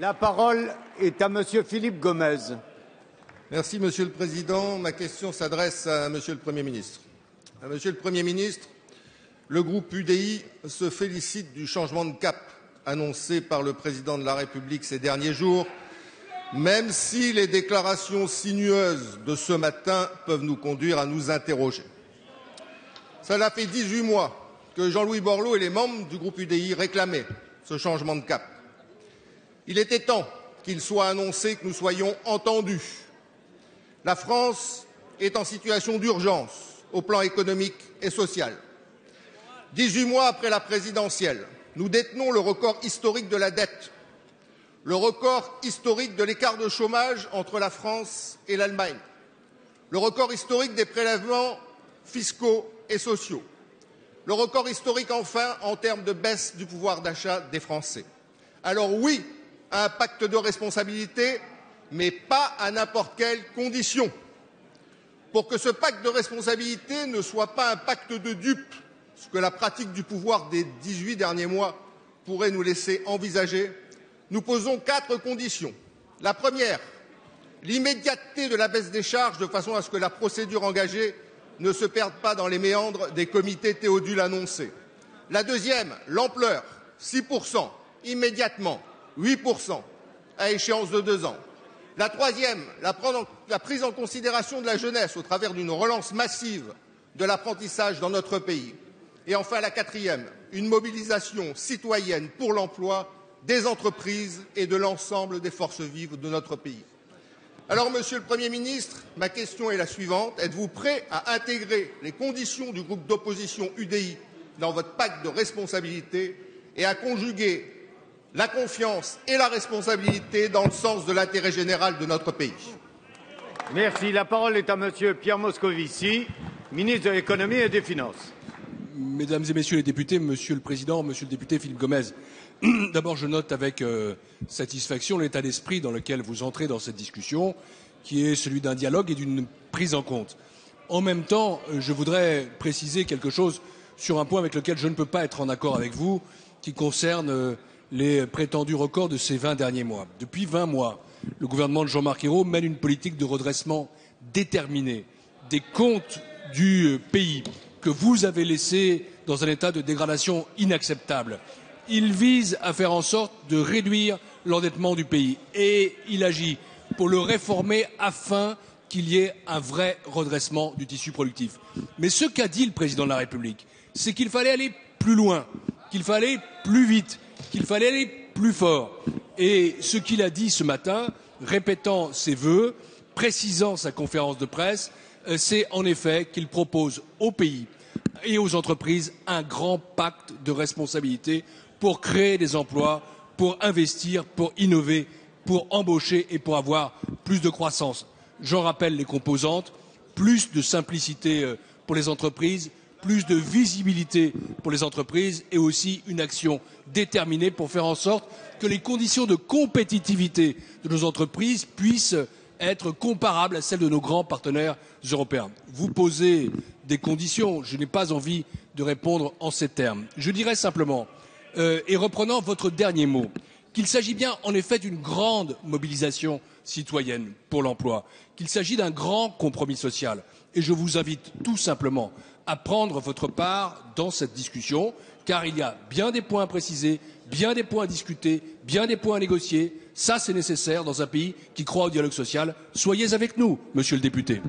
La parole est à Monsieur Philippe Gomez. Merci, Monsieur le Président. Ma question s'adresse à Monsieur le Premier ministre. Monsieur le Premier ministre, le groupe UDI se félicite du changement de cap annoncé par le Président de la République ces derniers jours, même si les déclarations sinueuses de ce matin peuvent nous conduire à nous interroger. Cela fait 18 mois que Jean-Louis Borloo et les membres du groupe UDI réclamaient ce changement de cap. Il était temps qu'il soit annoncé, que nous soyons entendus. La France est en situation d'urgence au plan économique et social. 18 mois après la présidentielle, nous détenons le record historique de la dette, le record historique de l'écart de chômage entre la France et l'Allemagne, le record historique des prélèvements fiscaux et sociaux, le record historique enfin en termes de baisse du pouvoir d'achat des Français. Alors oui, à un pacte de responsabilité, mais pas à n'importe quelles conditions. Pour que ce pacte de responsabilité ne soit pas un pacte de dupes, ce que la pratique du pouvoir des 18 derniers mois pourrait nous laisser envisager, nous posons 4 conditions. La première, l'immédiateté de la baisse des charges de façon à ce que la procédure engagée ne se perde pas dans les méandres des comités Théodule annoncés. La deuxième, l'ampleur, 6%, immédiatement, 8% à échéance de 2 ans. La troisième, la prise en considération de la jeunesse au travers d'une relance massive de l'apprentissage dans notre pays. Et enfin, la quatrième, une mobilisation citoyenne pour l'emploi des entreprises et de l'ensemble des forces vives de notre pays. Alors, Monsieur le Premier ministre, ma question est la suivante. Êtes-vous prêt à intégrer les conditions du groupe d'opposition UDI dans votre pacte de responsabilité et à conjuguer la confiance et la responsabilité dans le sens de l'intérêt général de notre pays? Merci. La parole est à Monsieur Pierre Moscovici, ministre de l'Économie et des Finances. Mesdames et Messieurs les députés, Monsieur le Président, Monsieur le député Philippe Gomez, d'abord je note avec satisfaction l'état d'esprit dans lequel vous entrez dans cette discussion, qui est celui d'un dialogue et d'une prise en compte. En même temps, je voudrais préciser quelque chose sur un point avec lequel je ne peux pas être en accord avec vous, qui concerne les prétendus records de ces 20 derniers mois. Depuis 20 mois, le gouvernement de Jean-Marc Ayrault mène une politique de redressement déterminée des comptes du pays que vous avez laissé dans un état de dégradation inacceptable. Il vise à faire en sorte de réduire l'endettement du pays et il agit pour le réformer afin qu'il y ait un vrai redressement du tissu productif. Mais ce qu'a dit le président de la République, c'est qu'il fallait aller plus loin, qu'il fallait plus vite, qu'il fallait aller plus fort. Et ce qu'il a dit ce matin, répétant ses vœux, précisant sa conférence de presse, c'est en effet qu'il propose au pays et aux entreprises un grand pacte de responsabilité pour créer des emplois, pour investir, pour innover, pour embaucher et pour avoir plus de croissance. J'en rappelle les composantes, plus de simplicité pour les entreprises, plus de visibilité pour les entreprises et aussi une action déterminée pour faire en sorte que les conditions de compétitivité de nos entreprises puissent être comparables à celles de nos grands partenaires européens. Vous posez des conditions, je n'ai pas envie de répondre en ces termes. Je dirais simplement, et reprenant votre dernier mot, qu'il s'agit bien en effet d'une grande mobilisation citoyenne pour l'emploi, qu'il s'agit d'un grand compromis social. Et je vous invite tout simplement à prendre votre part dans cette discussion, car il y a bien des points à préciser, bien des points à discuter, bien des points à négocier. Ça, c'est nécessaire dans un pays qui croit au dialogue social. Soyez avec nous, Monsieur le député.